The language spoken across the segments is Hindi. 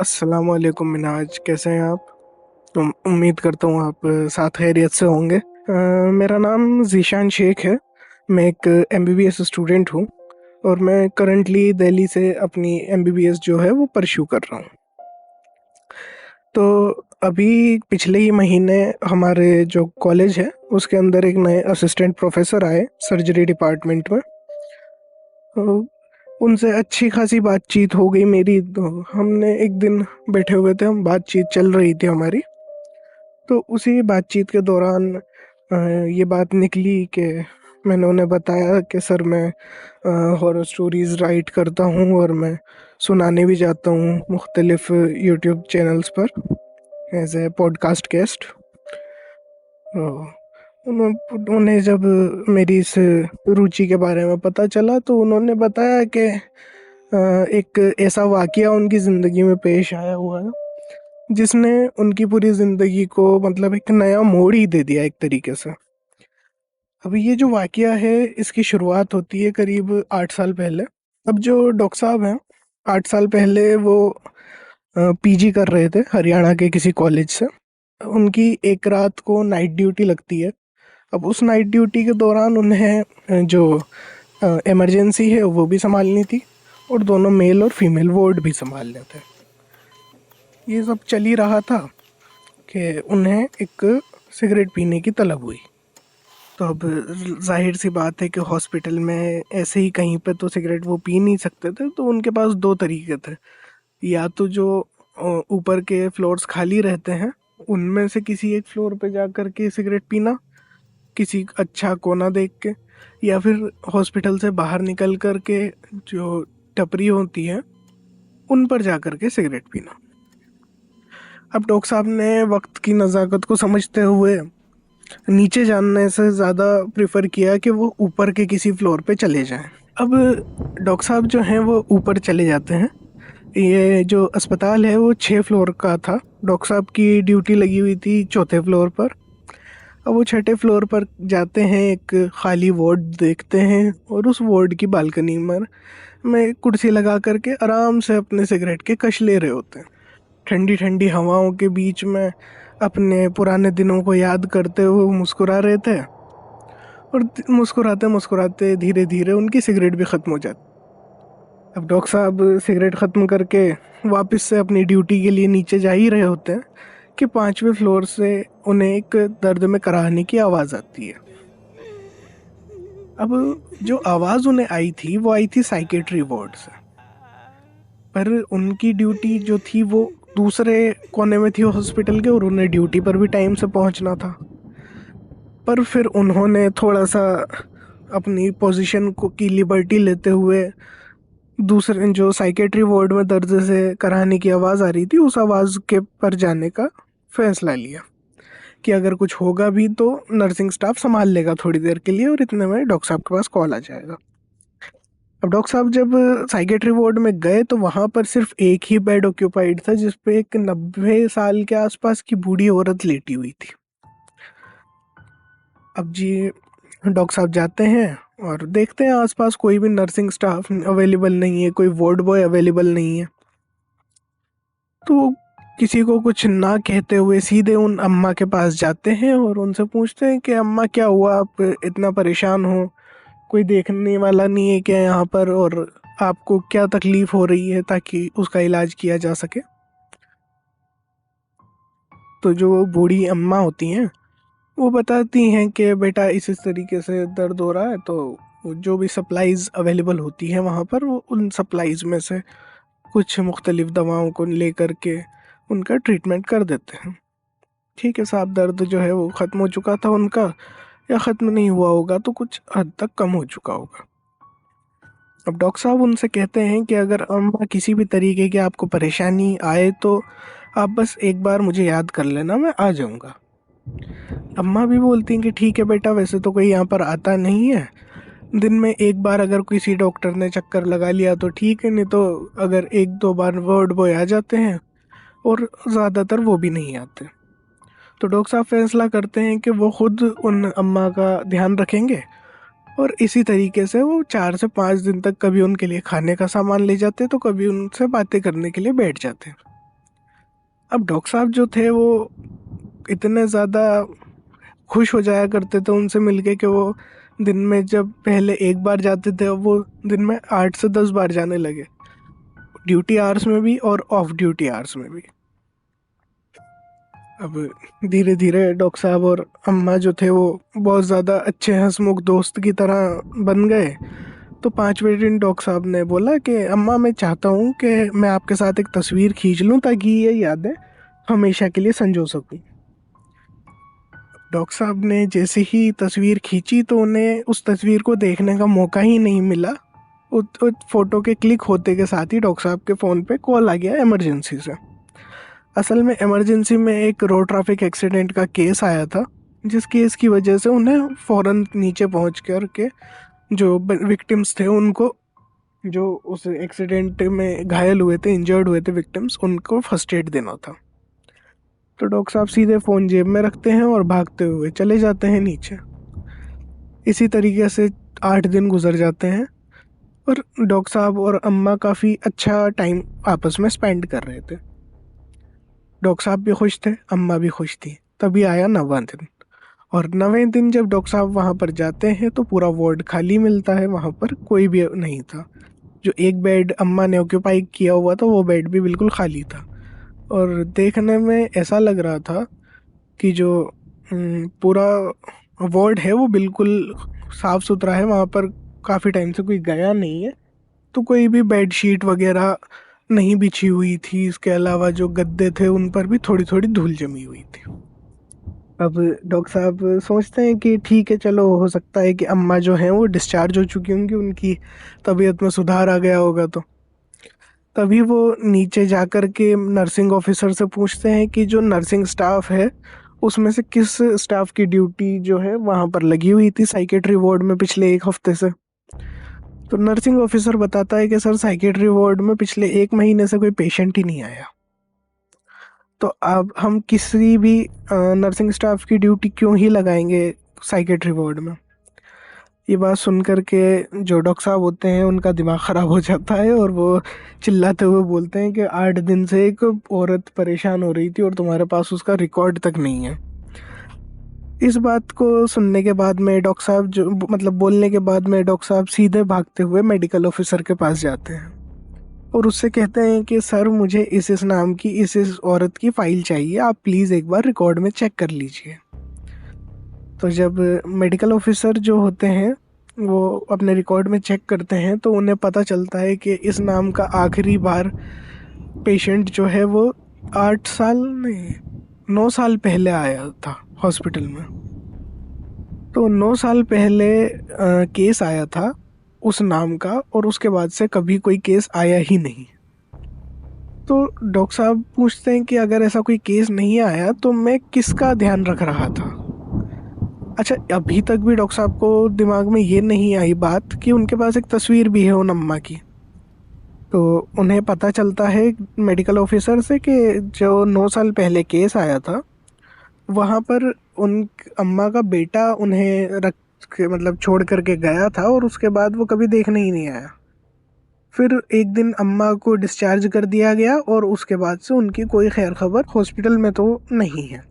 अस्सलाम वालेकुम मिनाज, कैसे हैं आप? तो उम्मीद करता हूँ आप साथ खैरियत से होंगे। मेरा नाम ज़ीशान शेख है। मैं एक एमबीबीएस स्टूडेंट हूँ और मैं करंटली दिल्ली से अपनी एमबीबीएस जो है वो परस्यू कर रहा हूँ। तो अभी पिछले ही महीने हमारे जो कॉलेज है उसके अंदर एक नए असिस्टेंट प्रोफेसर आए सर्जरी डिपार्टमेंट में। तो उनसे अच्छी खासी बातचीत हो गई मेरी। तो हमने एक दिन बैठे हुए थे, हम बातचीत चल रही थी हमारी। तो उसी बातचीत के दौरान ये बात निकली कि मैंने उन्हें बताया कि सर मैं हॉरर स्टोरीज़ राइट करता हूँ और मैं सुनाने भी जाता हूँ मुख्तलिफ यूट्यूब चैनल्स पर एज ए पॉडकास्ट गेस्ट। उन्हें जब मेरी इस रुचि के बारे में पता चला तो उन्होंने बताया कि एक ऐसा वाक़या उनकी ज़िंदगी में पेश आया हुआ है जिसने उनकी पूरी ज़िंदगी को मतलब एक नया मोड़ ही दे दिया एक तरीके से। अभी ये जो वाक़या है इसकी शुरुआत होती है करीब 8 साल पहले। अब जो डॉक्टर साहब हैं, 8 साल पहले वो पीजी कर रहे थे हरियाणा के किसी कॉलेज से। उनकी एक रात को नाइट ड्यूटी लगती है। अब उस नाइट ड्यूटी के दौरान उन्हें जो इमरजेंसी है वो भी संभालनी थी और दोनों मेल और फीमेल वार्ड भी संभालने थे। ये सब चल ही रहा था कि उन्हें एक सिगरेट पीने की तलब हुई। तो अब जाहिर सी बात है कि हॉस्पिटल में ऐसे ही कहीं पे तो सिगरेट वो पी नहीं सकते थे, तो उनके पास दो तरीके थे। या तो जो ऊपर के फ्लोर्स खाली रहते हैं उनमें से किसी एक फ्लोर पे जा कर के सिगरेट पीना, किसी अच्छा कोना देख के, या फिर हॉस्पिटल से बाहर निकल कर के जो टपरी होती है उन पर जा कर के सिगरेट पीना। अब डॉक्टर साहब ने वक्त की नज़ाकत को समझते हुए नीचे जाने से ज़्यादा प्रेफर किया कि वो ऊपर के किसी फ्लोर पे चले जाएं। अब डॉक्टर साहब जो हैं वो ऊपर चले जाते हैं। ये जो अस्पताल है वो 6 फ्लोर का था। डॉक्टर साहब की ड्यूटी लगी हुई थी चौथे फ्लोर पर। अब वो छठे फ्लोर पर जाते हैं, एक खाली वार्ड देखते हैं और उस वार्ड की बालकनी में कुर्सी लगा करके आराम से अपने सिगरेट के कश ले रहे होते हैं। ठंडी ठंडी हवाओं के बीच में अपने पुराने दिनों को याद करते हुए मुस्कुरा रहे थे और मुस्कुराते मुस्कुराते धीरे धीरे उनकी सिगरेट भी ख़त्म हो जाती। अब डॉक्टर साहब सिगरेट ख़त्म करके वापस से अपनी ड्यूटी के लिए नीचे जा ही रहे होते हैं कि 5वें फ्लोर से उन्हें एक दर्द में कराहने की आवाज़ आती है। अब जो आवाज़ उन्हें आई थी वो आई थी साइकेट्री वार्ड से, पर उनकी ड्यूटी जो थी वो दूसरे कोने में थी हॉस्पिटल के और उन्हें ड्यूटी पर भी टाइम से पहुंचना था। पर फिर उन्होंने थोड़ा सा अपनी पोजीशन को की लिबर्टी लेते हुए दूसरे जो साइकेट्री वार्ड में दर्द से कराने की आवाज़ आ रही थी उस आवाज़ के पर जाने का फैसला लिया कि अगर कुछ होगा भी तो नर्सिंग स्टाफ संभाल लेगा थोड़ी देर के लिए और इतने में डॉक्टर साहब के पास कॉल आ जाएगा। अब डॉक्टर साहब जब साइकेट्री वार्ड में गए तो वहाँ पर सिर्फ एक ही बेड ऑक्यूपाइड था जिस पे एक 90 साल के आसपास की बूढ़ी औरत लेटी हुई थी। अब जी डॉक्टर साहब जाते हैं और देखते हैं आसपास कोई भी नर्सिंग स्टाफ अवेलेबल नहीं है, कोई वार्ड बॉय अवेलेबल नहीं है। तो किसी को कुछ ना कहते हुए सीधे उन अम्मा के पास जाते हैं और उनसे पूछते हैं कि अम्मा क्या हुआ, आप इतना परेशान हो, कोई देखने वाला नहीं है क्या यहाँ पर, और आपको क्या तकलीफ हो रही है ताकि उसका इलाज किया जा सके। तो जो बूढ़ी अम्मा होती हैं वो बताती हैं कि बेटा इस तरीके से दर्द हो रहा है, तो जो भी सप्लाइज़ अवेलेबल होती हैं वहाँ पर वो उन सप्लाइज़ में से कुछ मुख्तलिफ दवाओं को ले कर के उनका ट्रीटमेंट कर देते हैं। ठीक है साहब, दर्द जो है वो ख़त्म हो चुका था उनका, या ख़त्म नहीं हुआ होगा तो कुछ हद तक कम हो चुका होगा। अब डॉक्टर साहब उनसे कहते हैं कि अगर अम्मा किसी भी तरीके की आपको परेशानी आए तो आप बस एक बार मुझे याद कर लेना, मैं आ जाऊँगा। अम्मा भी बोलती हैं कि ठीक है बेटा, वैसे तो कोई यहाँ पर आता नहीं है, दिन में एक बार अगर किसी डॉक्टर ने चक्कर लगा लिया तो ठीक है, नहीं तो अगर एक दो बार वार्ड बॉय आ जाते हैं और ज़्यादातर वो भी नहीं आते। तो डॉक्टर साहब फैसला करते हैं कि वो खुद उन अम्मा का ध्यान रखेंगे और इसी तरीके से वो 4 से 5 दिन तक कभी उनके लिए खाने का सामान ले जाते तो कभी उनसे बातें करने के लिए बैठ जाते। अब डॉक्टर साहब जो थे वो इतने ज़्यादा खुश हो जाया करते थे उनसे मिलके कि वो दिन में जब पहले एक बार जाते थे अब वो दिन में 8 से 10 बार जाने लगे, ड्यूटी आवर्स में भी और ऑफ ड्यूटी आवर्स में भी। अब धीरे धीरे डॉक्टर साहब और अम्मा जो थे वो बहुत ज़्यादा अच्छे हंसमुख दोस्त की तरह बन गए। तो 5वें दिन डॉक्टर साहब ने बोला कि अम्मा मैं चाहता हूँ कि मैं आपके साथ एक तस्वीर खींच लूँ ताकि ये यादें हमेशा के लिए संजो सकूँ। डॉक्टर साहब ने जैसे ही तस्वीर खींची तो उन्हें उस तस्वीर को देखने का मौका ही नहीं मिला। उस फोटो के क्लिक होते के साथ ही डॉक्टर साहब के फ़ोन पे कॉल आ गया इमरजेंसी से। असल में इमरजेंसी में एक रोड ट्रैफिक एक्सीडेंट का केस आया था, जिस केस की वजह से उन्हें फ़ौरन नीचे पहुंच कर के जो विक्टिम्स थे उनको, जो उस एक्सीडेंट में घायल हुए थे, इंजर्ड हुए थे विक्टिम्स, उनको फर्स्ट एड देना था। तो डॉक्टर साहब सीधे फ़ोन जेब में रखते हैं और भागते हुए चले जाते हैं नीचे। इसी तरीके से 8 दिन गुजर जाते हैं और डॉक्टर साहब और अम्मा काफ़ी अच्छा टाइम आपस में स्पेंड कर रहे थे। डॉक्टर साहब भी खुश थे, अम्मा भी खुश थी। तभी आया 9वां दिन, और 9वें दिन जब डॉक्टर साहब वहाँ पर जाते हैं तो पूरा वार्ड खाली मिलता है, वहाँ पर कोई भी नहीं था। जो एक बेड अम्मा ने ऑक्यूपाई किया हुआ था वो बेड भी बिल्कुल खाली था, और देखने में ऐसा लग रहा था कि जो पूरा वार्ड है वो बिल्कुल साफ़ सुथरा है, वहाँ पर काफ़ी टाइम से कोई गया नहीं है। तो कोई भी बेड शीट वगैरह नहीं बिछी हुई थी, इसके अलावा जो गद्दे थे उन पर भी थोड़ी थोड़ी धूल जमी हुई थी। अब डॉक्टर साहब सोचते हैं कि ठीक है, चलो हो सकता है कि अम्मा जो हैं वो डिस्चार्ज हो चुकी होंगी, उनकी तबीयत में सुधार आ गया होगा। तो तभी वो नीचे जाकर के नर्सिंग ऑफिसर से पूछते हैं कि जो नर्सिंग स्टाफ है उसमें से किस स्टाफ की ड्यूटी जो है वहाँ पर लगी हुई थी साइकेट्री वार्ड में पिछले 1 हफ्ते से। तो नर्सिंग ऑफिसर बताता है कि सर साइकेट्री वार्ड में पिछले 1 महीने से कोई पेशेंट ही नहीं आया। तो अब हम किसी भी नर्सिंग स्टाफ की ड्यूटी क्यों ही लगाएंगे साइकेट्री वार्ड में। ये बात सुन कर के जो डॉक्टर साहब होते हैं उनका दिमाग ख़राब हो जाता है और वो चिल्लाते हुए बोलते हैं कि 8 दिन से एक औरत परेशान हो रही थी और तुम्हारे पास उसका रिकॉर्ड तक नहीं है। इस बात को सुनने के बाद में डॉक्टर साहब जो मतलब बोलने के बाद में डॉक्टर साहब सीधे भागते हुए मेडिकल ऑफिसर के पास जाते हैं और उससे कहते हैं कि सर मुझे इस नाम की इस औरत की फ़ाइल चाहिए, आप प्लीज़ एक बार रिकॉर्ड में चेक कर लीजिए। तो जब मेडिकल ऑफिसर जो होते हैं वो अपने रिकॉर्ड में चेक करते हैं तो उन्हें पता चलता है कि इस नाम का आखिरी बार पेशेंट जो है वो 8 साल नहीं 9 साल पहले आया था हॉस्पिटल में। तो 9 साल पहले केस आया था उस नाम का, और उसके बाद से कभी कोई केस आया ही नहीं। तो डॉक्टर साहब पूछते हैं कि अगर ऐसा कोई केस नहीं आया तो मैं किसका ध्यान रख रहा था। अच्छा, अभी तक भी डॉक्टर साहब को दिमाग में ये नहीं आई बात कि उनके पास एक तस्वीर भी है उन अम्मा की। तो उन्हें पता चलता है मेडिकल ऑफिसर से कि जो 9 साल पहले केस आया था वहाँ पर उन अम्मा का बेटा उन्हें रख के मतलब छोड़ करके गया था और उसके बाद वो कभी देखने ही नहीं आया। फिर एक दिन अम्मा को डिस्चार्ज कर दिया गया और उसके बाद से उनकी कोई खैर खबर हॉस्पिटल में तो नहीं है।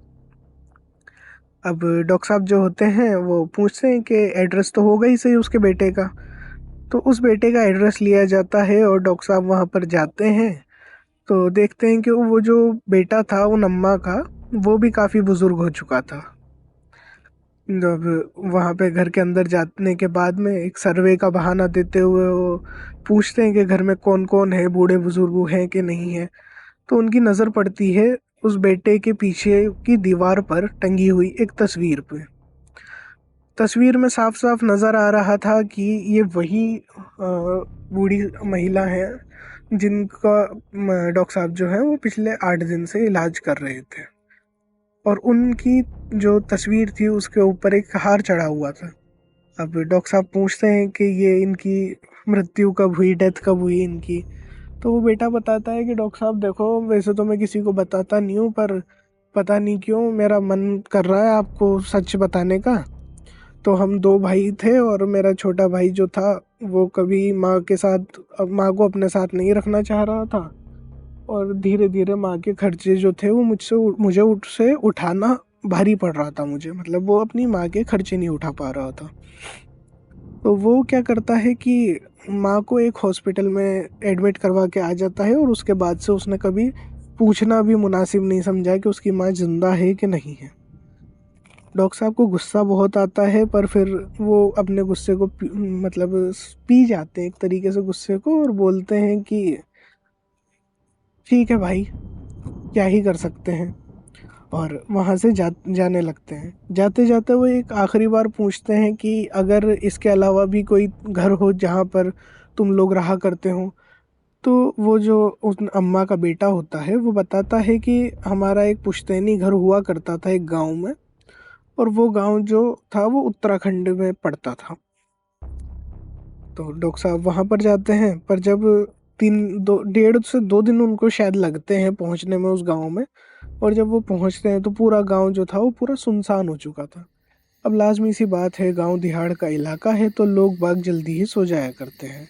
अब डॉक्टर साहब जो होते हैं वो पूछते हैं कि एड्रेस तो होगा ही सही उसके बेटे का। तो उस बेटे का एड्रेस लिया जाता है और डॉक्टर साहब वहाँ पर जाते हैं तो देखते हैं कि वो जो बेटा था उन अम्मा का वो भी काफ़ी बुज़ुर्ग हो चुका था। जब वहाँ पे घर के अंदर जाने के बाद में एक सर्वे का बहाना देते हुए वो पूछते हैं कि घर में कौन कौन है, बूढ़े बुजुर्ग हैं कि नहीं है। तो उनकी नज़र पड़ती है उस बेटे के पीछे की दीवार पर टंगी हुई एक तस्वीर पे। तस्वीर में साफ साफ नज़र आ रहा था कि ये वही बूढ़ी महिला है जिनका डॉक्टर साहब जो है वो पिछले 8 दिन से इलाज कर रहे थे, और उनकी जो तस्वीर थी उसके ऊपर एक हार चढ़ा हुआ था। अब डॉक्टर साहब पूछते हैं कि ये इनकी मृत्यु कब हुई, डेथ कब हुई इनकी। तो वो बेटा बताता है कि डॉक्टर साहब देखो, वैसे तो मैं किसी को बताता नहीं हूँ पर पता नहीं क्यों मेरा मन कर रहा है आपको सच बताने का। तो हम 2 भाई थे और मेरा छोटा भाई जो था वो कभी माँ के साथ माँ को अपने साथ नहीं रखना चाह रहा था, और धीरे धीरे माँ के खर्चे जो थे वो मुझे उससे उठाना भारी पड़ रहा था मुझे, मतलब वो अपनी माँ के खर्चे नहीं उठा पा रहा था। तो वो क्या करता है कि माँ को एक हॉस्पिटल में एडमिट करवा के आ जाता है, और उसके बाद से उसने कभी पूछना भी मुनासिब नहीं समझा कि उसकी माँ जिंदा है कि नहीं है। डॉक्टर साहब को गुस्सा बहुत आता है, पर फिर वो अपने गुस्से को मतलब पी जाते हैं एक तरीके से गुस्से को, और बोलते हैं कि ठीक है भाई, क्या ही कर सकते हैं। और वहाँ से जाने लगते हैं। जाते जाते वो एक आखिरी बार पूछते हैं कि अगर इसके अलावा भी कोई घर हो जहाँ पर तुम लोग रहा करते हो। तो वो जो उस अम्मा का बेटा होता है वो बताता है कि हमारा एक पुश्तैनी घर हुआ करता था एक गांव में, और वो गांव जो था वो उत्तराखंड में पड़ता था। तो डॉक्टर साहब वहाँ पर जाते हैं, पर जब 1.5 से 2 दिन उनको शायद लगते हैं पहुँचने में उस गांव में। और जब वो पहुँचते हैं तो पूरा गांव जो था वो पूरा सुनसान हो चुका था। अब लाजमी सी बात है, गांव दिहाड़ का इलाका है, तो लोग बाग जल्दी ही सो जाया करते हैं।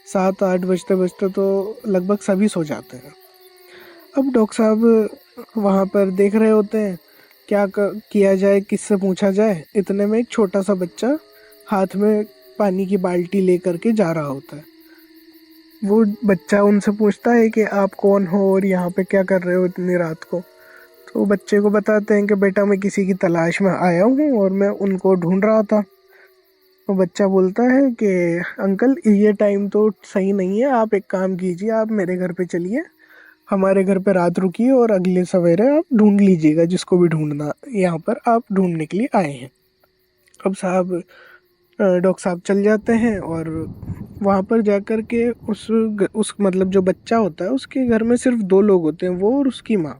7-8 बजते बजते तो लगभग सभी सो जाते हैं। अब डॉक्टर साहब वहाँ पर देख रहे होते हैं क्या किया जाए, किससे पूछा जाए। इतने में एक छोटा सा बच्चा हाथ में पानी की बाल्टी लेकर के जा रहा होता है। वो बच्चा उनसे पूछता है कि आप कौन हो और यहाँ पे क्या कर रहे हो इतनी रात को। तो बच्चे को बताते हैं कि बेटा मैं किसी की तलाश में आया हूँ और मैं उनको ढूंढ रहा था। तो बच्चा बोलता है कि अंकल ये टाइम तो सही नहीं है, आप एक काम कीजिए, आप मेरे घर पे चलिए, हमारे घर पे रात रुकिए और अगले सवेरे आप ढूंढ लीजिएगा जिसको भी ढूंढना, यहाँ पर आप ढूंढने के लिए आए हैं। अब साहब डॉक्टर साहब चल जाते हैं, और वहाँ पर जाकर के उस मतलब जो बच्चा होता है उसके घर में सिर्फ 2 लोग होते हैं, वो और उसकी माँ।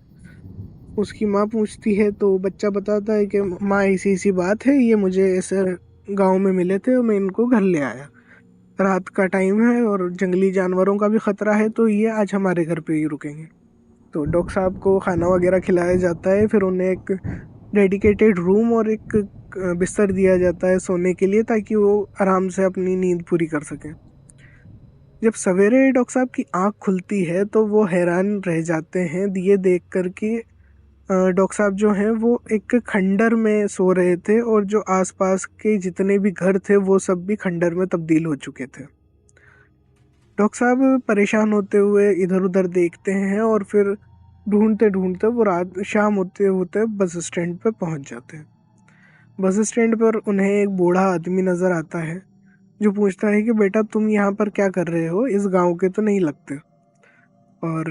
उसकी माँ पूछती है तो बच्चा बताता है कि माँ ऐसी ऐसी बात है, ये मुझे ऐसे गांव में मिले थे और मैं इनको घर ले आया। रात का टाइम है और जंगली जानवरों का भी खतरा है, तो ये आज हमारे घर पे ही रुकेंगे। तो डॉक्टर साहब को खाना वगैरह खिलाया जाता है, फिर उन्हें एक डेडिकेटेड रूम और एक बिस्तर दिया जाता है सोने के लिए, ताकि वो आराम से अपनी नींद पूरी कर सकें। जब सवेरे डॉक्टर साहब की आंख खुलती है तो वो हैरान रह जाते हैं ये देख कर कि डॉक्टर साहब जो हैं वो एक खंडर में सो रहे थे, और जो आसपास के जितने भी घर थे वो सब भी खंडर में तब्दील हो चुके थे। डॉक्टर साहब परेशान होते हुए इधर उधर देखते हैं, और फिर ढूंढते ढूंढते वो रात शाम होते होते बस स्टैंड पर पहुंच जाते हैं। बस स्टैंड पर उन्हें एक बूढ़ा आदमी नजर आता है, जो पूछता है कि बेटा तुम यहाँ पर क्या कर रहे हो, इस गांव के तो नहीं लगते। और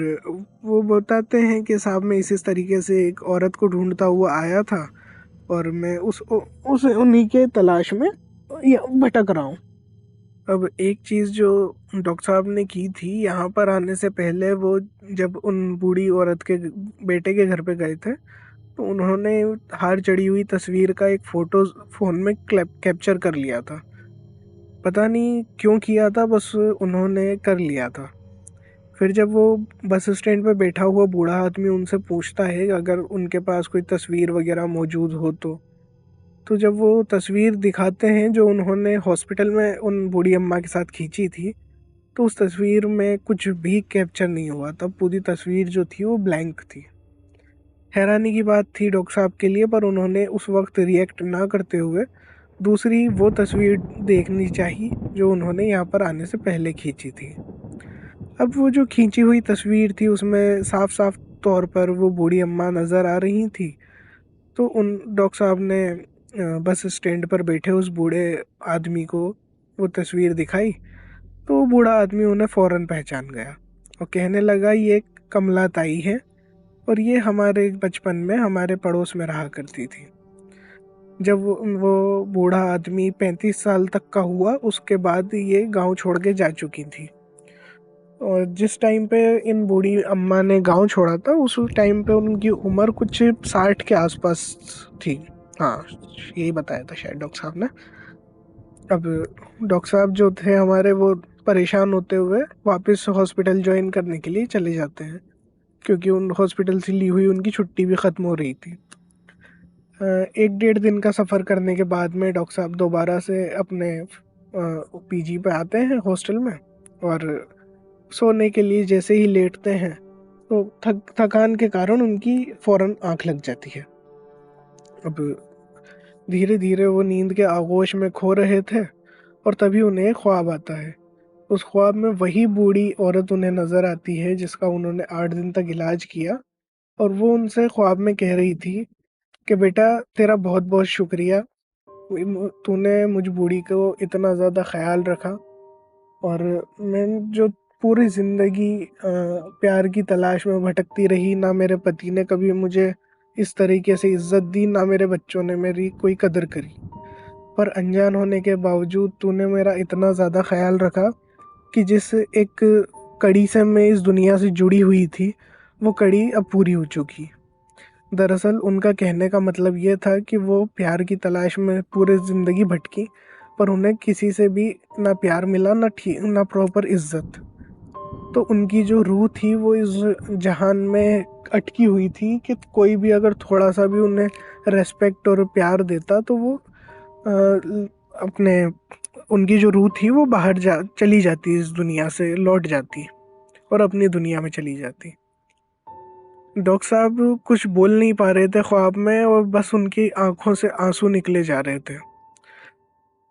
वो बताते हैं कि साहब मैं इसी तरीके से एक औरत को ढूंढता हुआ आया था, और मैं उस उन्हीं के तलाश में भटक रहा हूँ। अब एक चीज़ जो डॉक्टर साहब ने की थी यहाँ पर आने से पहले, वो जब उन बूढ़ी औरत के बेटे के घर पे गए थे, तो उन्होंने हार चढ़ी हुई तस्वीर का एक फोटो फोन में कैप्चर कर लिया था। पता नहीं क्यों किया था, बस उन्होंने कर लिया था। फिर जब वो बस स्टैंड पे बैठा हुआ बूढ़ा आदमी उनसे पूछता है अगर उनके पास कोई तस्वीर वगैरह मौजूद हो तो जब वो तस्वीर दिखाते हैं जो उन्होंने हॉस्पिटल में उन बूढ़ी अम्मा के साथ खींची थी, तो उस तस्वीर में कुछ भी कैप्चर नहीं हुआ था। पूरी तस्वीर जो थी वो ब्लैंक थी। हैरानी की बात थी डॉक्टर साहब के लिए, पर उन्होंने उस वक्त रिएक्ट ना करते हुए दूसरी वो तस्वीर देखनी चाहिए जो उन्होंने यहाँ पर आने से पहले खींची थी। अब वो जो खींची हुई तस्वीर थी उसमें साफ साफ तौर पर वो बूढ़ी अम्मा नज़र आ रही थी। तो उन डॉक्टर साहब ने बस स्टैंड पर बैठे उस बूढ़े आदमी को वो तस्वीर दिखाई, तो वो बूढ़ा आदमी उन्हें फ़ौरन पहचान गया और कहने लगा ये कमला ताई है, और ये हमारे बचपन में हमारे पड़ोस में रहा करती थी। जब वो बूढ़ा आदमी 35 साल तक का हुआ उसके बाद ये गांव छोड़ के जा चुकी थी। और जिस टाइम पे इन बूढ़ी अम्मा ने गांव छोड़ा था उस टाइम पे उनकी उम्र कुछ 60 के आसपास थी। हाँ, यही बताया था शायद डॉक्टर साहब ने। अब डॉक्टर साहब जो थे हमारे वो परेशान होते हुए वापस हॉस्पिटल ज्वाइन करने के लिए चले जाते हैं, क्योंकि उन हॉस्पिटल से ली हुई उनकी छुट्टी भी ख़त्म हो रही थी। 1-1.5 दिन का सफ़र करने के बाद में डॉक्टर साहब दोबारा से अपने पीजी पे आते हैं हॉस्टल में, और सोने के लिए जैसे ही लेटते हैं तो थकान के कारण उनकी फौरन आंख लग जाती है। अब धीरे धीरे वो नींद के आगोश में खो रहे थे और तभी उन्हें एक ख्वाब आता है। उस ख्वाब में वही बूढ़ी औरत उन्हें नजर आती है जिसका उन्होंने 8 दिन तक इलाज किया, और वो उनसे ख्वाब में कह रही थी कि बेटा, तेरा बहुत बहुत शुक्रिया, तूने मुझ बूढ़ी को इतना ज़्यादा ख्याल रखा। और मैं जो पूरी ज़िंदगी प्यार की तलाश में भटकती रही, ना मेरे पति ने कभी मुझे इस तरीके से इज्जत दी, ना मेरे बच्चों ने मेरी कोई कदर करी, पर अनजान होने के बावजूद तूने मेरा इतना ज़्यादा ख्याल रखा कि जिस एक कड़ी से मैं इस दुनिया से जुड़ी हुई थी, वो कड़ी अब पूरी हो चुकी। दरअसल उनका कहने का मतलब ये था कि वो प्यार की तलाश में पूरे ज़िंदगी भटकी, पर उन्हें किसी से भी ना प्यार मिला, ना ठीक, ना प्रॉपर इज्जत। तो उनकी जो रूह थी वो इस जहान में अटकी हुई थी कि कोई भी अगर थोड़ा सा भी उन्हें रेस्पेक्ट और प्यार देता तो वो अपने उनकी जो रूह थी वो बाहर जा चली जाती, इस दुनिया से लौट जाती और अपनी दुनिया में चली जाती। डॉक्टर साहब कुछ बोल नहीं पा रहे थे ख्वाब में, और बस उनकी आंखों से आंसू निकले जा रहे थे।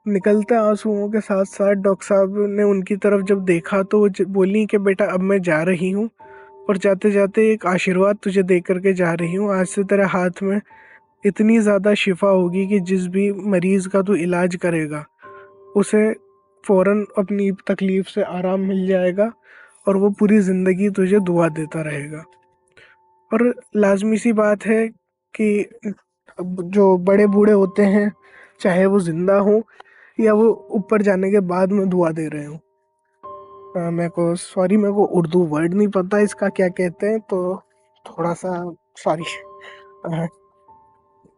निकलते आंसुओं के साथ साथ डॉक्टर साहब ने उनकी तरफ जब देखा तो वो बोली कि बेटा, अब मैं जा रही हूँ, और जाते जाते एक आशीर्वाद तुझे दे करके जा रही हूँ। आज से तेरे हाथ में इतनी ज़्यादा शिफा होगी कि जिस भी मरीज़ का तू इलाज करेगा उसे फ़ौरन अपनी तकलीफ़ से आराम मिल जाएगा, और वो पूरी ज़िंदगी तुझे दुआ देता रहेगा। और लाजमी सी बात है कि अब जो बड़े बूढ़े होते हैं, चाहे वो जिंदा हो या वो ऊपर जाने के बाद में दुआ दे रहे हो, मेरे को उर्दू वर्ड नहीं पता इसका क्या कहते हैं, तो थोड़ा सा सॉरी।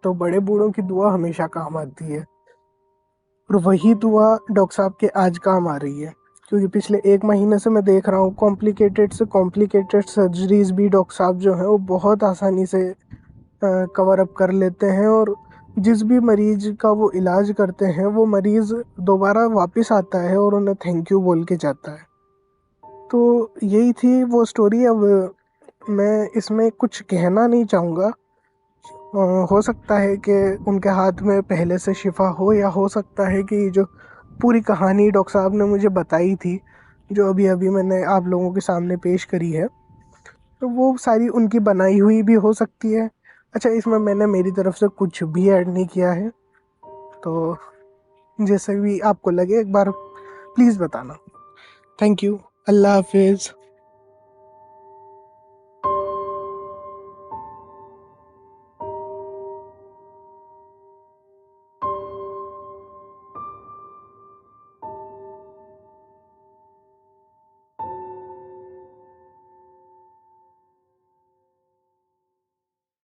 तो बड़े बूढ़ों की दुआ हमेशा काम आती है, और वही दुआ डॉक्टर साहब के आज काम आ रही है। क्योंकि पिछले 1 महीने से मैं देख रहा हूँ कॉम्प्लिकेटेड से कॉम्प्लिकेटेड सर्जरीज भी डॉक्टर साहब जो हैं वो बहुत आसानी से कवर अप कर लेते हैं, और जिस भी मरीज का वो इलाज करते हैं वो मरीज दोबारा वापस आता है और उन्हें थैंक यू बोल के जाता है। तो यही थी वो स्टोरी। अब मैं इसमें कुछ कहना नहीं चाहूँगा। हो सकता है कि उनके हाथ में पहले से शिफा हो, या हो सकता है कि जो पूरी कहानी डॉक्टर साहब ने मुझे बताई थी, जो अभी अभी मैंने आप लोगों के सामने पेश करी है, तो वो सारी उनकी बनाई हुई भी हो सकती है। अच्छा, इसमें मैंने मेरी तरफ से कुछ भी ऐड नहीं किया है, तो जैसे भी आपको लगे एक बार प्लीज़ बताना। Thank you. अल्लाह हाफिज़।